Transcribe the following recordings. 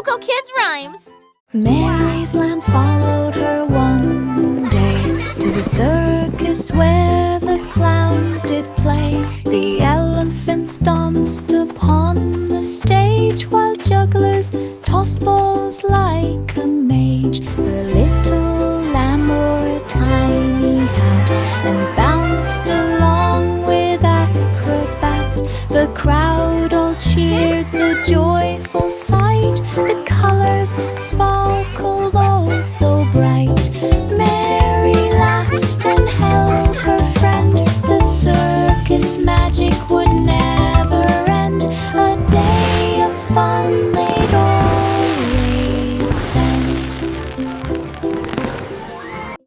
Coco Kids Rhymes. Mary's lamb followed her one day to the circus where the clowns did play. The elephants danced upon the stage while jugglers tossed balls like a mage. The little lamb wore a tiny hat and bounced along with acrobats. The crowd all cheered the joyful sight. The colors sparkled oh so bright. Mary laughed and held her friend. The circus magic would never end. A day of fun they'd always send.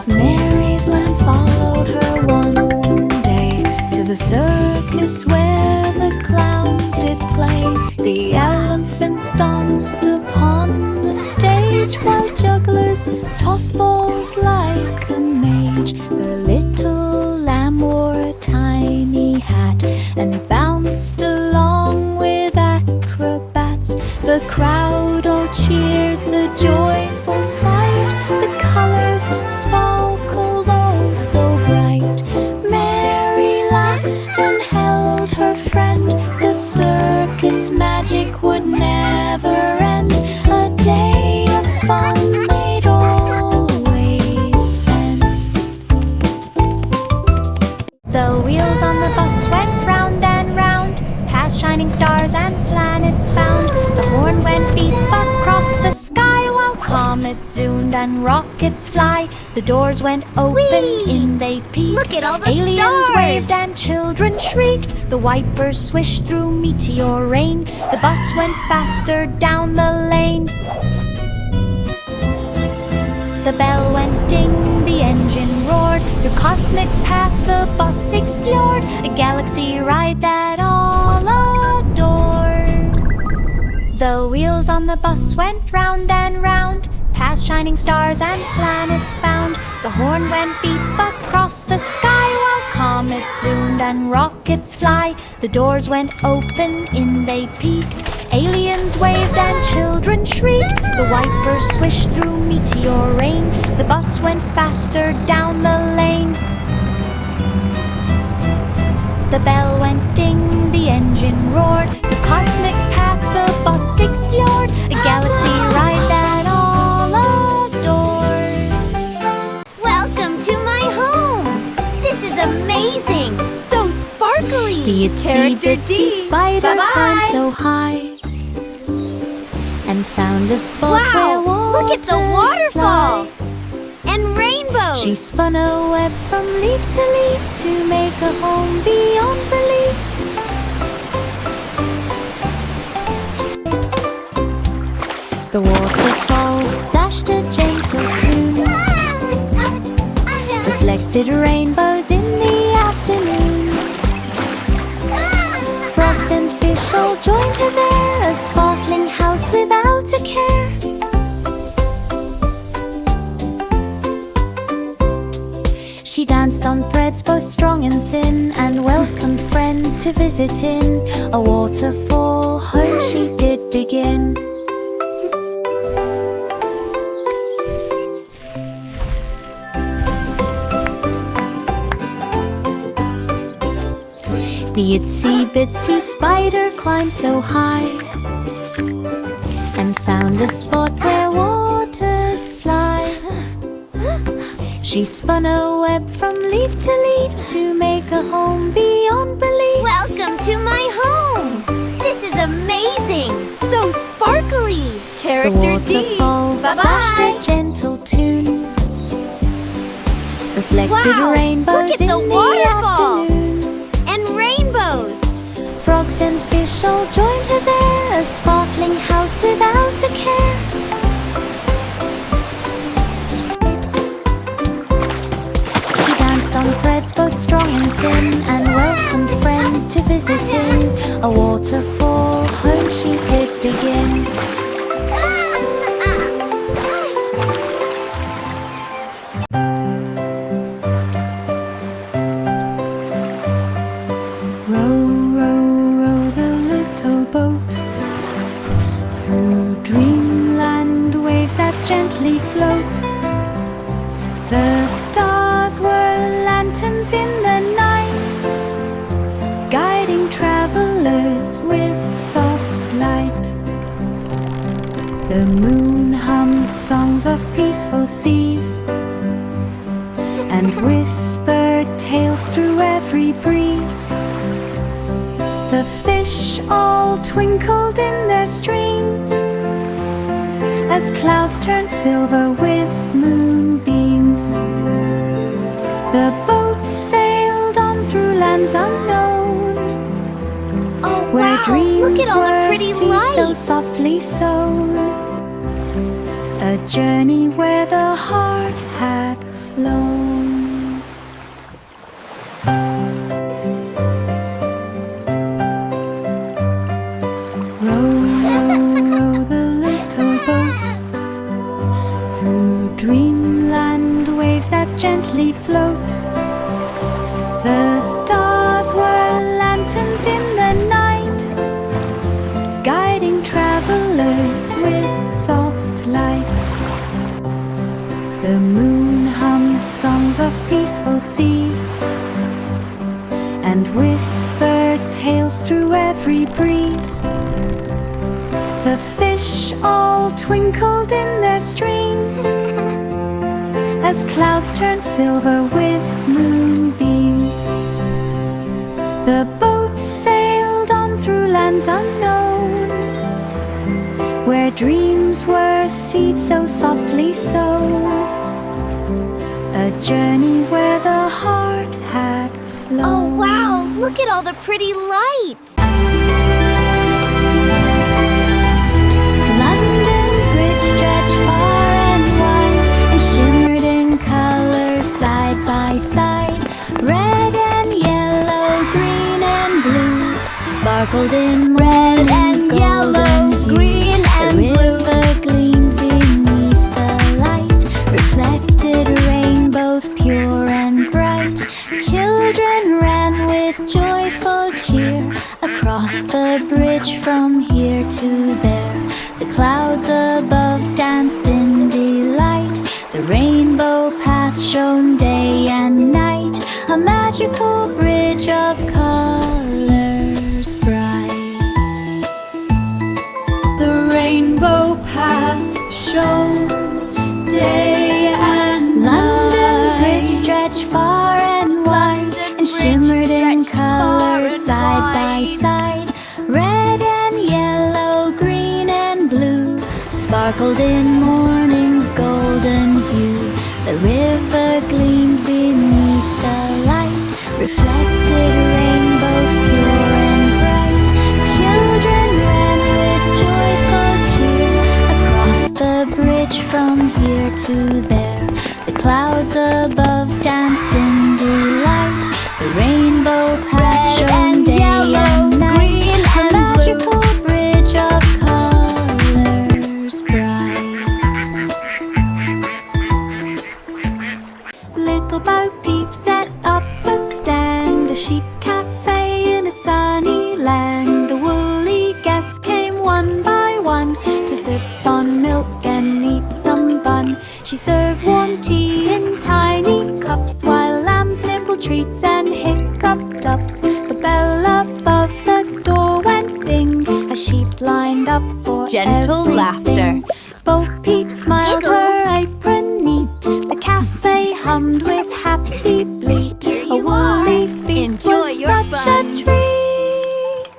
Mary's lamb followed her one day to the circus where the clowns did play. The elephants danced upon the stage while jugglers tossed balls like a mage. The little lamb wore a tiny hat and bounced along with acrobats. The crowd all cheered the joyful sight. The colors sparkled oh so bright. Mary laughed and held her friend. The circus magic would never end. A day of fun they'd always send. The wheels on the bus went round and round, past shining stars and planets found. The horn went beep across the sky while comets zoomed and rockets fly. The doors went open, Whee! in they peeked. Look at all the Aliens stars! waved and children shrieked. The wipers swished through meteor rain. The bus went faster down the lane. The bell went ding, the engine roared. Through cosmic paths the bus explored. A galaxy ride that all adored. The wheels on the bus went round and round, past shining stars and planets found. The horn went beep across the sky while comets zoomed and rockets fly. The doors went open, in they peeked. Aliens waved and children shrieked. The wipers swished through meteor rain. The bus went faster down the lane. The bell went ding, the engine roared. Through cosmic paths the bus explored. A galaxy ride that all adored. Welcome to my home. This is amazing. So sparkly. The itsy bitsy spider climbed so high and found a spot where Wow, look at the waters waterfall. fly. And rainbows. She spun a web from leaf to leaf to make a home beyond belief. The waterfall splashed a gentle tune, reflected rainbows in the afternoon. Frogs and fish all joined her there, a sparkling house without a care. She danced on threads both strong and thin, and welcomed friends to visit in. A waterfall home she did begin. The itsy bitsy spider climbed so high and found a spot where waters fly. She spun a web from leaf to leaf to make a home beyond belief. Welcome to my home. This is amazing. So sparkly. The Character D. waterfall splashed a gentle tune, reflected Wow, rainbows look at in the the waterfall. afternoon. And rainbows. Frogs and fish all joined her there, a sparkling house without a care. She danced on threads both strong and thin, and welcomed friends to visit in. A waterfall home she did begin. Row, row, row the little boat through dreamland. travelers with soft light. The moon hummed songs of peaceful seas and whispered tales through every breeze. The fish all twinkled in their streams as clouds turned silver with moonbeams. The boats sailed on through lands unknown, where wow, dreams look at all the were pretty seeds so lights. softly sown. A journey where the heart had flown. Row, row, row the little boat through dreamland, waves that gently float. The stars were lanterns in the night, guiding travelers with soft light. The moon hummed songs of peaceful seas and whispered tales through every breeze. The fish all twinkled in their streams as clouds turned silver with moonbeams. The boats sailed on through lands unknown, where dreams were seeds so softly sown. A journey where the heart had flown. Oh wow, look at all the pretty lights. London Bridge stretched far and wide and shimmered in colors side by side. Red and yellow, green and blue, sparkled in red and yellow, green and blue. The river gleamed beneath the light, reflected rainbows pure and bright. Children ran with joyful cheer across the bridge from here to there. The clouds above danced in delight. The rainbow path shone day and night, a magical bridge of colors bright. The rainbow path shone day and night. London Bridge stretched far and wide and shimmered in colors side by side. Red and yellow, green and blue, sparkled in morning's golden hue. The river gleamed beneath the light, reflected rainbows pure and bright. Children ran with joyful cheer across the bridge from here to there. The clouds above danced in delight. The rainbow path shone day and night, a magical bridge of colors bright. Little Bo Peep set up a stand, a sheep cafe in a sunny land. The woolly guests came one by one to sip on milk and eat some bun. She served warm tea in tiny cups while lambs nibbled treats and hiccuped ups. The bell above the door went ding as sheep lined up for Gentle everything. laughter. Bo Peep smiled, Giggles. her apron neat. The cafe hummed with happy bleat. Here A you woolly are. feast Enjoy was your such fun. a treat.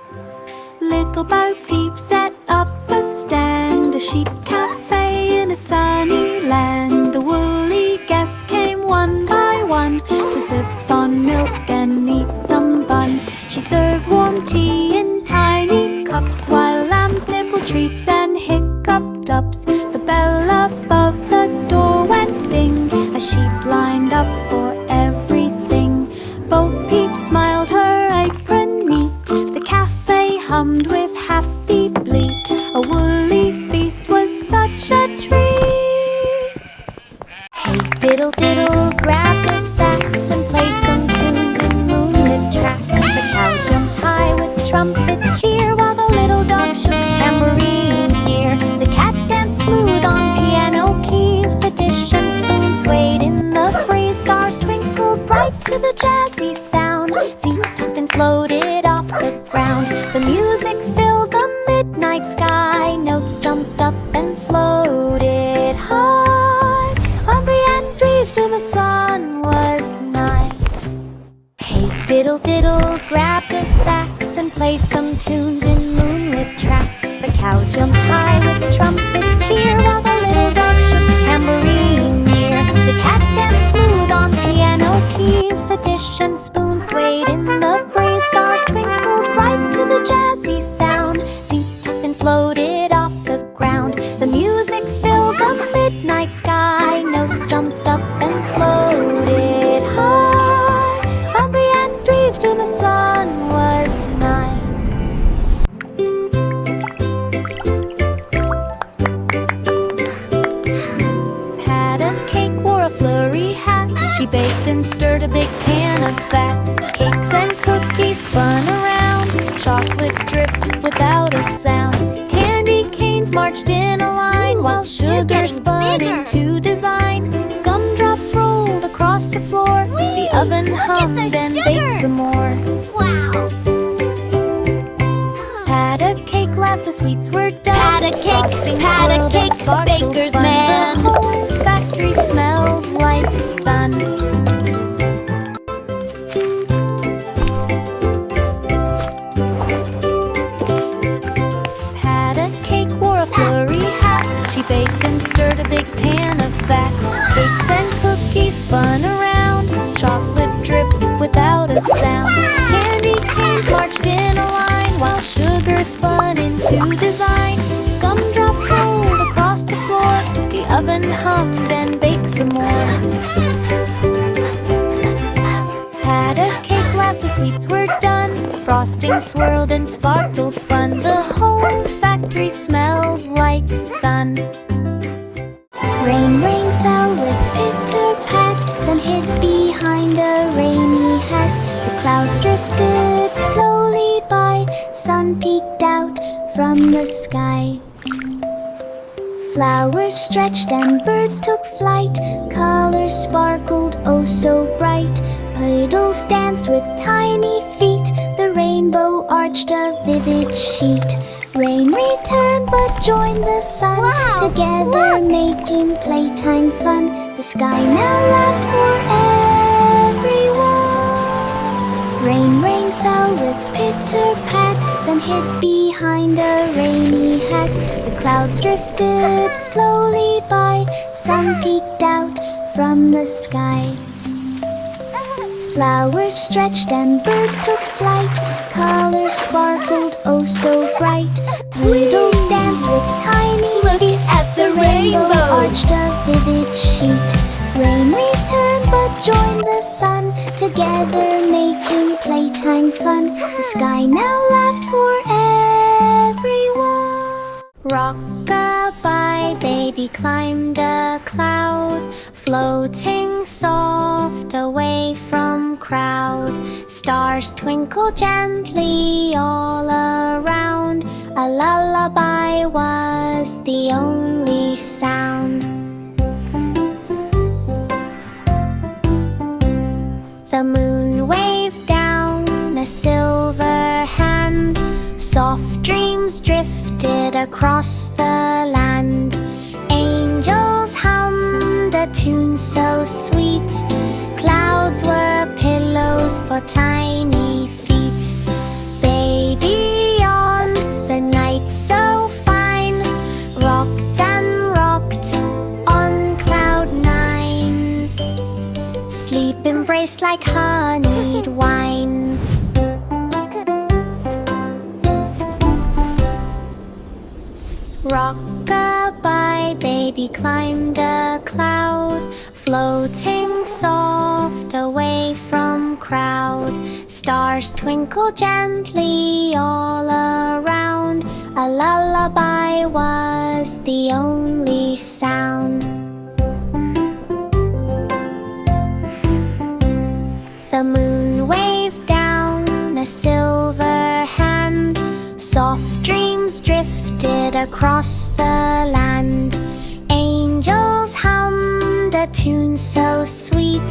Little Bo Peep set up a stand, a sheep cafe in a sunny land. The woolly guests came one by one to sip on milk and eat some bun. She served warm tea in tiny cups while lambs nibbled treats and hiccuped ups. The bell above the door went ding as sheep lined up for everything. Bo Peep smiled, her apron neat. The cafe hummed with happy bleat. A woolly feast was such a treat. Hey diddle diddle grabbed a sax and played some tunes in moonlit tracks. The cow jumped high with trumpet cheer while the little dog shook tambourine ear. The cat danced smooth on piano keys. The dish and spoon swayed in the breeze. Stars twinkled bright to the jazzy sound. Feet up and floated off the ground. The music filled the midnight sky. Notes jumped up and floated high. Hungry and grieved till the sun was nigh. Hey diddle diddle grabbed a sax and played some tunes in moonlit tracks. The cow jumped high with trumpet cheer, while the little dog shook tambourine near. The cat danced smooth on piano keys. The dish and spoon swayed in the breeze. Stars twinkled bright to the jazzy sound. Feet up and floated off the ground. The music filled the midnight sky. Notes jumped up and floated high. Hungry and grieved till the sun was nigh. Pat a cake wore a flurry hat. She baked and stirred a big pan of fat. Cakes and cookies spun around. Chocolate dripped without a sound. Candy canes marched in a line, while sugar spun into design. Gumdrops rolled across the floor. The oven hummed and baked some more. Wow! Pat a cake, laughed, the sweets were done. Pat a cake, Frosting pat a swirled and cake, sparkled baker's fun. man. The whole factory smelled like sun. Pat a cake, wore a flurry hat. She baked and stirred a big pan of fat. Cakes and cookies spun around. Chocolate dripped without a sound. Candy canes marched in a line, while sugar spun into design. Gumdrops rolled across the floor. The oven hummed and baked some more. Pat a cake, laughed, the sweets were done. Frosting swirled and sparkled fun. The whole factory smelled like sun. Rain, rain fell with pitter-pat, then hid behind a rainy hat. The clouds drifted slowly by, sun peeked out from the sky. Flowers stretched and birds took flight, colors sparkled oh so bright. Puddles danced with tiny feet, the rainbow arched a vivid sheet. Rain returned but joined the sun, Wow, together look! making playtime fun. The sky now laughed for everyone. Rain, rain fell with pitter-pat, then hid behind a rainy hat. The clouds drifted slowly by, sun peeked out from the sky. Flowers stretched and birds took flight, colors sparkled oh so bright. Puddles danced with tiny feet, at the rainbow. arched a vivid sheet. Rain returned but joined the sun, together making playtime fun. The sky now laughed for everyone. Rock-a-bye, baby climbed a cloud, floating soft away from crowd. Stars twinkle gently all around. A lullaby was the only sound. The moon waved down a silver hand. Soft dreams drifted across the land. Angels hummed a tune so sweet. Clouds were pillows for tiny feet. Baby on the night so fine, rocked and rocked on cloud nine. Sleep embraced like honeyed wine. Rock-a-bye, baby climbed a cloud, floating soft away from crowd. Stars twinkle gently all around. A lullaby was the only sound. The moon waved down a silver hand. Soft dreams drifted across the land. Angels hummed a tune so sweet.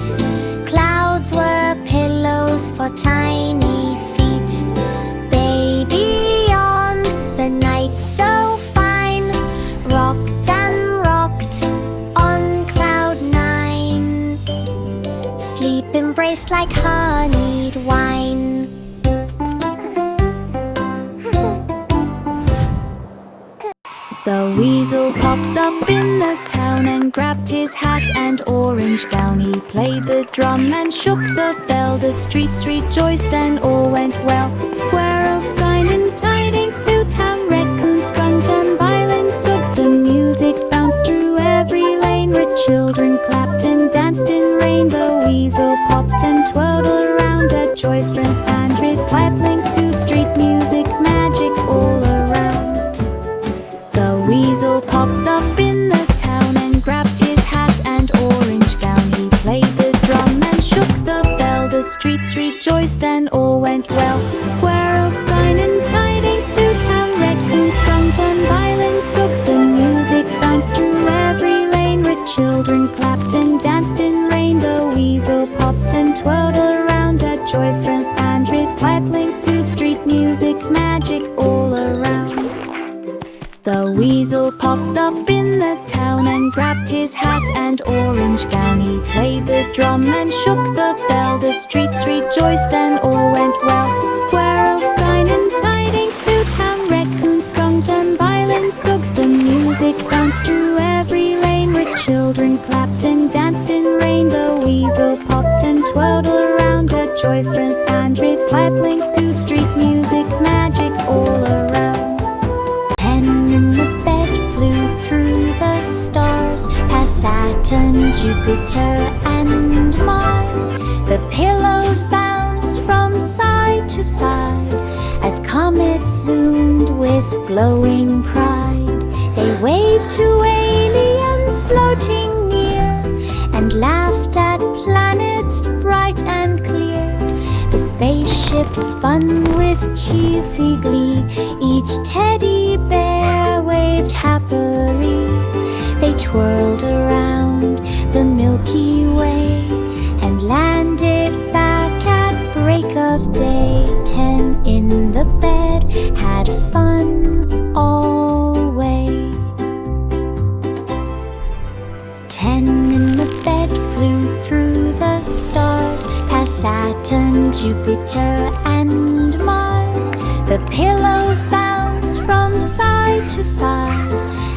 Clouds were pillows for tiny feet. Baby like honeyed wine. The weasel popped up in the town and grabbed his hat and orange gown. He played the drum and shook the bell. The streets rejoiced and all went well. Squirrels kind and tiding through town. Raccoons strumped and violins sugs. The music bounced through every lane where children clapped and danced in rain. The weasel popped and twirled around a joy-filled band with pipling suit. Street music, magic all around. The weasel popped up in the town and grabbed his hat and orange gown. He played the drum and shook the bell. The streets rejoiced and all went well. Squirrels kind and tiding through town. Raccoons strumped and violins sugs. The music bounced through every lane where children clapped and danced in rain. The weasel popped and twirled around a joy-filled band with pipling suit. Street music, magic all around. The weasel popped up in the town and grabbed his hat and orange gown. He played the drum and shook the bell. The streets rejoiced and all went well. Squirrels kind and tiding through town. Raccoons strumped and violins sugs. The music bounced through every lane where children clapped and danced in rain. The weasel popped and twirled around a joy-filled band with pipling suit. Street music, magic all around. Saturn, Jupiter, and Mars. The pillows bounced from side to side as comets zoomed with glowing pride. They waved to aliens floating near and laughed at planets bright and clear. The spaceship spun with cheerful glee. Each teddy bear waved happily. They twirled around the Milky Way and landed back at break of day. 10 in the bed had fun all way. 10 in the bed flew through the stars past Saturn, Jupiter, and Mars. The pillows bounced from side to side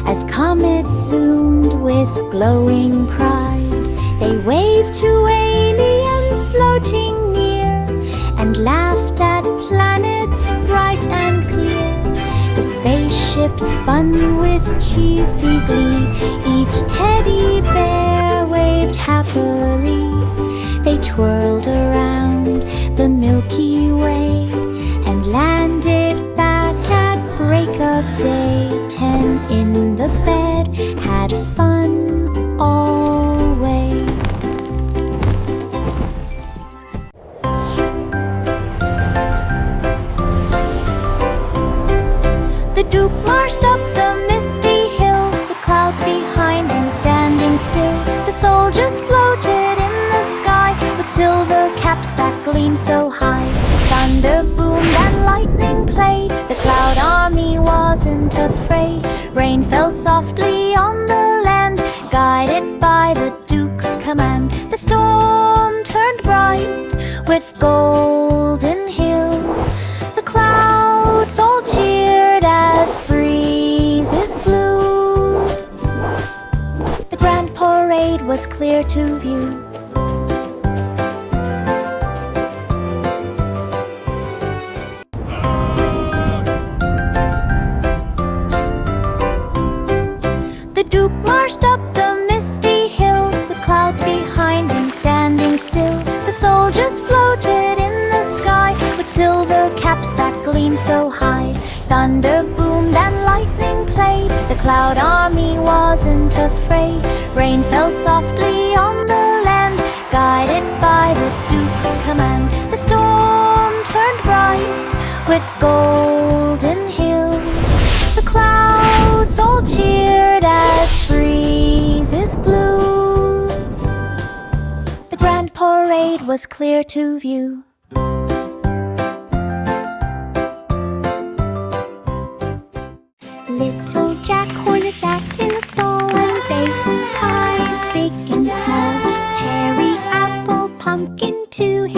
as comets zoomed with glowing pride. They waved to aliens floating near and laughed at planets bright and clear. The spaceship spun with cheerful glee. Each teddy bear waved happily. They twirled around the Milky Way and landed back at break of day. 10 in the bed had fun all way. The Duke marched up the misty hill with clouds behind him standing still. The soldiers floated in the sky with silver caps that gleamed so high. Thunder boomed and lightning played. The cloud army wasn't afraid. Rain fell softly on the land, guided by the Duke's command. The storm turned bright with Golden Hill. The clouds all cheered as breezes blew. The grand parade was clear to view. The Duke marched up the misty hill with clouds behind him standing still. The soldiers floated in the sky with silver caps that gleamed so high. Thunder boomed and lightning played. The cloud army wasn't afraid. Rain fell softly on the land, guided by the Duke's command. The storm turned bright with Golden Hill. The clouds all cheered as breezes blew. The grand parade was clear to view. Little Jack Horner sat in the stall and baked pies big and small. Cherry, apple, pumpkin to his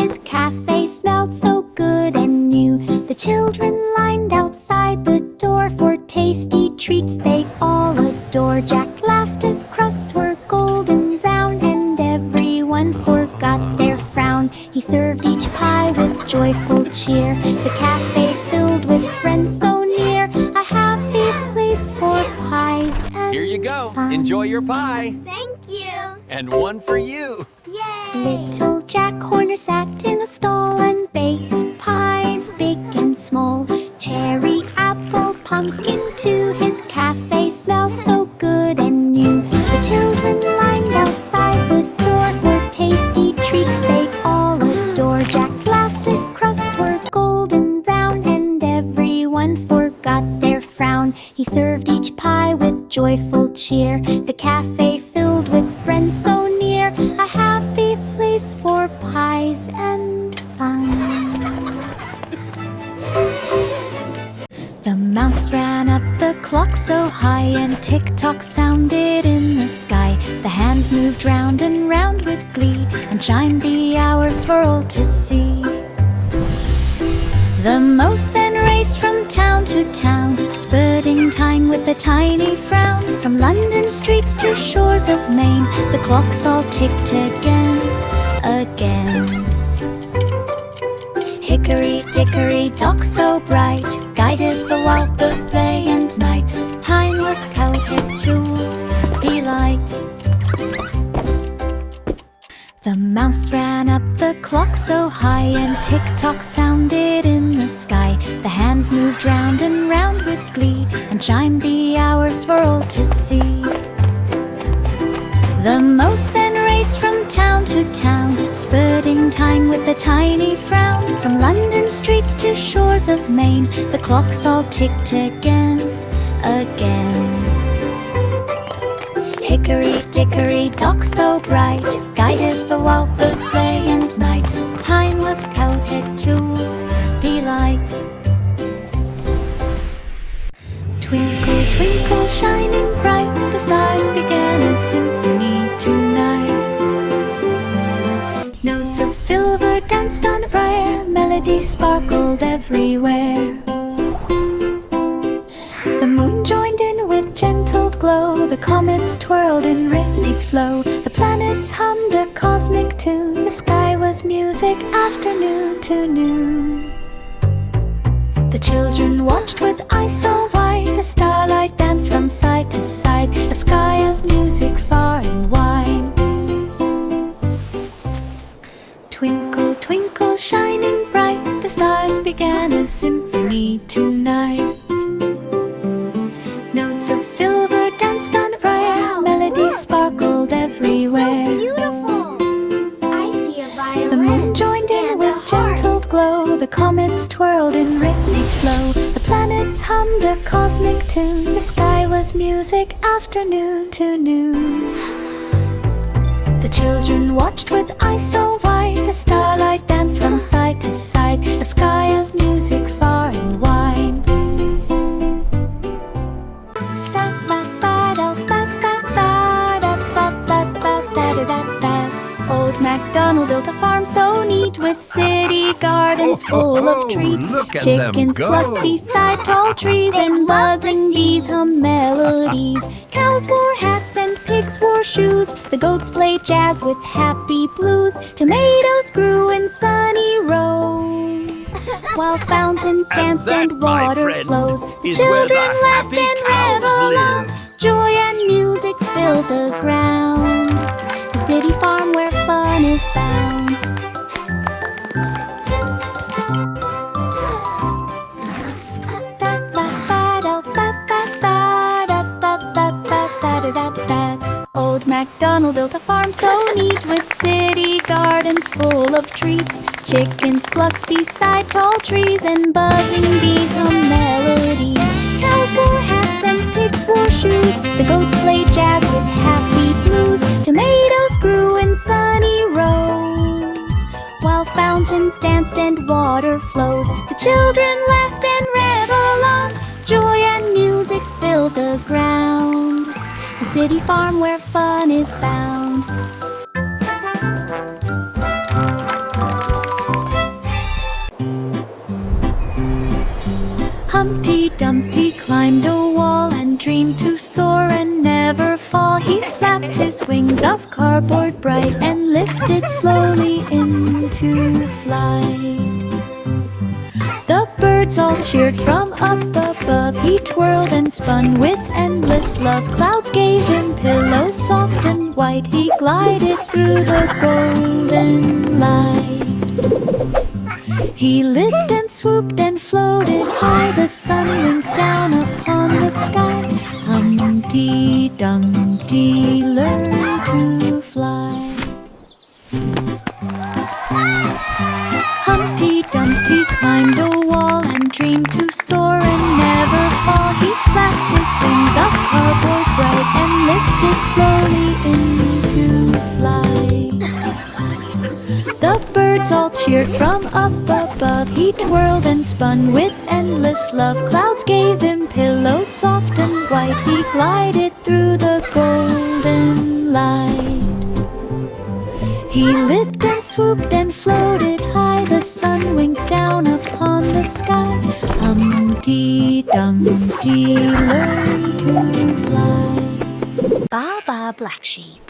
fun. Enjoy your pie. Thank you. And one for you. Yay! Little Jack Horner sat in a stall and baked pies big and small. Cherry, apple, pumpkin too. His cafe smelled so good and new. The children lined outside the door for tasty treats they all adore. Jack laughed, his crusts were golden brown, and everyone forgot their frown. He served each pie with joyful cheer, the cafe filled with friends so near. A happy place for pies and fun. The mouse ran up the clock so high, and tick-tock sounded in the sky. The hands moved round and round with glee, and chimed the hours for all to see. The mouse then raced from town to town, spurting time with a tiny frown. From London streets to shores of Maine, the clocks all ticked again, again. Hickory dickory dock so bright guided the walk of day and night. Time was counted to be light. The mouse ran up the clock so high, and tick-tock sounded in the sky. The hands moved round and round with glee, and chimed the hours for all to see. The mouse then raced from town to town, spurting time with a tiny frown. From London streets to shores of Maine, the clocks all ticked again, again. Hickory dickory dock so bright guided the walk of day and night. Time was counted to be light. Twinkle, twinkle, shining bright, the stars began a symphony tonight. Notes of silver danced on a briar, melody sparkled everywhere. The moon joined in with gentle glow, the comets twirled in rhythmic flow, the planets hummed a cosmic tune, the sky was music afternoon to noon. The children watched with eyes so wide, the starlight danced from side to side, a sky of music far and wide. Twinkle, twinkle, shining bright, the stars began a symphony tonight. Notes of silver danced on a briar, melody sparkled everywhere. So beautiful! I see a violin. The moon joined in with gentle glow, the comets twirled in rhythmic flow, the planets hummed a cosmic tune, the sky was music afternoon to noon. The children watched with eyes so wide, the starlight danced from side to side, a sky of music far and wide. Old MacDonald built a farm so neat, with city gardens full of treats. Look at them Chickens go. plucked beside tall trees, and buzzing bees hum melodies. Cows wore hats and pigs wore shoes, the goats played jazz with happy blues. Tomatoes grew in sunny rows, while fountains danced and my water friend, flows. The is where the children laughed happy and cows reveled on. live. Joy and music filled the ground, the city farm where fun is found. Old MacDonald built a farm so neat, with city gardens full of treats. Chickens plucked beside tall trees, and buzzing bees hum melodies. Cows wore hats and pigs wore shoes, the goats played jazz with happy blues. Tomatoes grew in sunny rows, while fountains danced and water flows. The children laughed and reveled on. Joy and music filled the ground, the city farm where fun is found. Humpty Dumpty climbed a wall and dreamed to soar and never fall. He flapped his wings of cardboard bright and lifted slowly into flight. The birds all cheered from up above. He he twirled and spun with endless love. Clouds gave him pillows soft and white. He glided through the golden light. He lived and swooped and floated high. The sun winked down upon the sky. Humpty Dumpty learned to fly. Humpty Dumpty climbed a wall and dreamed to soar and never fall. He flapped his wings of cardboard bright and lifted slowly into flight. The birds all cheered from up above. He twirled and spun with endless love. Clouds gave him pillows soft and white. He glided through the golden light. He lived and swooped and floated high. The sun winked down upon the sky. Humpty Dumpty learned to fly. Baa, black sheep.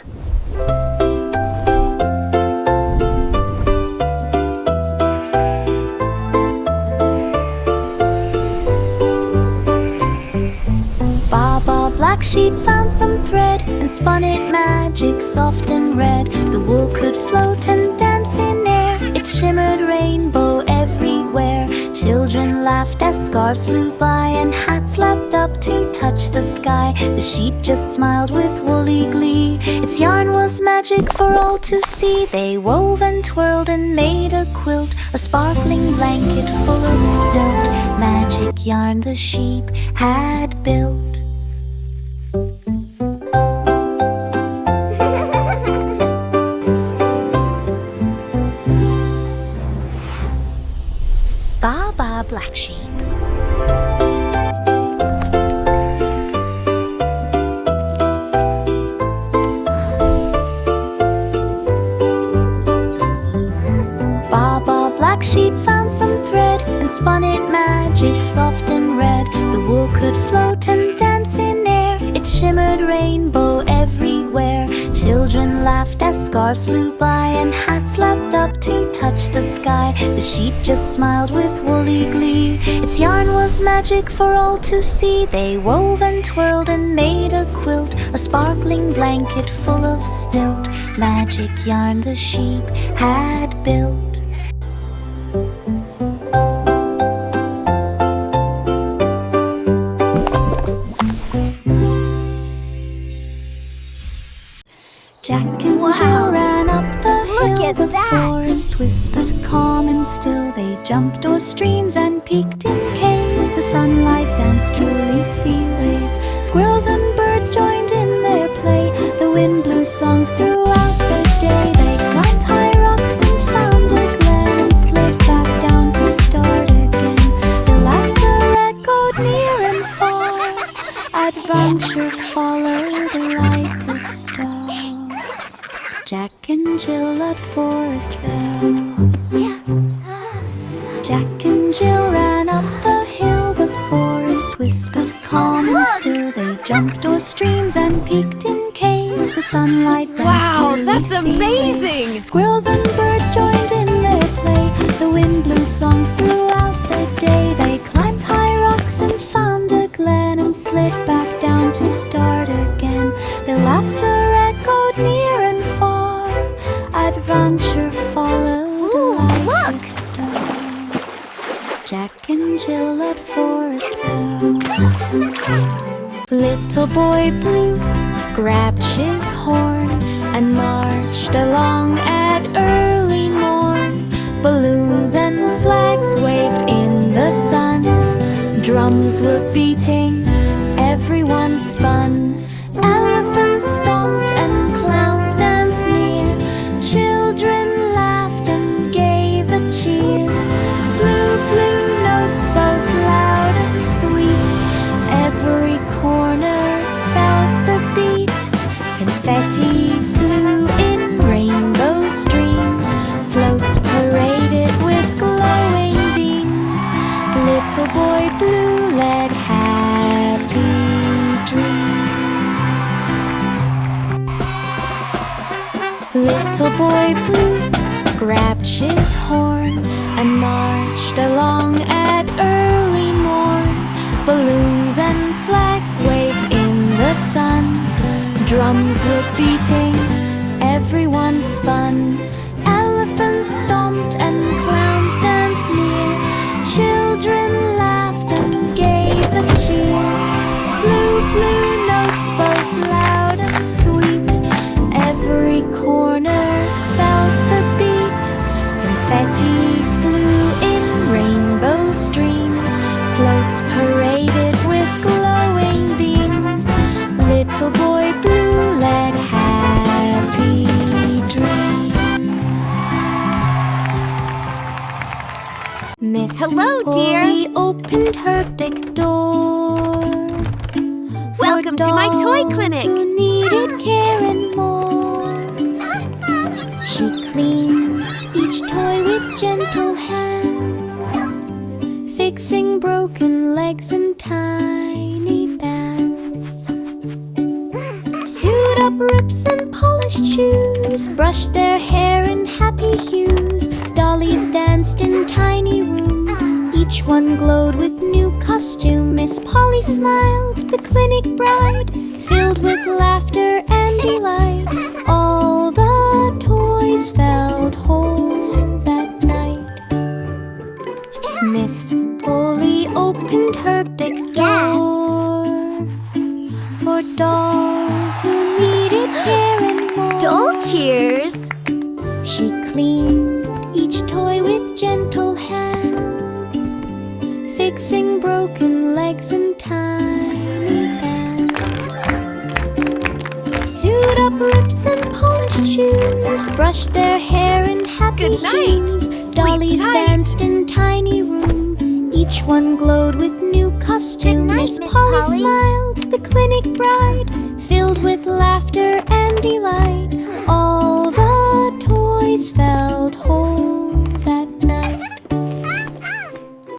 Black sheep found some thread and spun it magic, soft and red. The wool could float and dance in air. It shimmered rainbow everywhere. Children laughed as scarves flew by and hats lapped up to touch the sky. The sheep just smiled with woolly glee. Its yarn was magic for all to see. They wove and twirled and made a quilt, a sparkling blanket full of stilt. Magic yarn the sheep had built. Baa, black sheep. Baa, black sheep found some thread and spun it magic, soft and red. The wool could float and dance in air. It shimmered rainbow everywhere. Children laughed as scarves flew by and hats lapped up to touch the sky. The sheep just smiled with woolly glee. Its yarn was magic for all to see. They wove and twirled and made a quilt, a sparkling blanket full of stilt. Magic yarn the sheep had built. Jack and Jill ran up the hill. The forest whispered calm and still. They jumped o'er streams and peeked in caves. The sunlight danced through leafy waves. Squirrels and birds joined in their play. The wind blew songs throughout the day. They climbed high rocks and found a glen and slid back down to start again. The laughter echoed near and far. Adventure followed like a star. Jack and Jill at Forest Fell. Jack and Jill ran up the hill. The forest whispered calm and still. They jumped o'er streams and peeked in caves. The sunlight danced Wow, through that's leafy amazing! waves. Squirrels and birds joined in their play. The wind blew songs throughout the day. They climbed high rocks and found a glen and slid back down to start again. Their laughter echoed near and far. Adventure followed like a star. Jack and Jill at Forest Fell. Little boy Blue grabbed his horn and marched along at early morn. Balloons and flags waved in the sun. Drums were beating, everyone spun. Elephants stomped and clowns danced near. Children laughed and gave a cheer. Blue, blue notes both loud and sweet. Every corner felt the beat. Confetti flew in rainbow streams. Floats paraded with glowing beams. Little boy Blue led happy dreams. Little boy Blue grabbed his horn and marched along at early morn. Balloons and flags wave in the sun. Drums were beating, everyone spun. Elephants stomped and clowns danced near. Children laughed and gave a cheer. Blue, blue notes both loud and sweet. Every corner felt the beat. Confetti flew in rainbow streams. Floats paraded with glowing beams. Little boy blue led happy dreams. Miss Hello, dear. Polly opened her big door. Welcome to my toy clinic. Who needed care and more. She cleaned each toy with gentle hands, fixing broken legs and tiny bands. Sewed up rips and polished shoes, brushed their hair in happy hues. Dollies danced in tiny rooms, each one glowed with new costume. Miss Polly smiled, the clinic bride, filled with laughter and delight. All the toys felt whole that night. Miss Polly opened her big door for dolls who needed care and more. Doll cheers! She cleaned each toy with gentle hands, fixing broken legs and tiny bands. Sewed up rips and polished shoes, brushed their hair in happy Good night. hues. Sleep Dollies tight. danced in tiny room, each one glowed with new costume. Good night, Miss Miss Polly Polly. smiled, the clinic bride, filled with laughter and delight. All the toys felt whole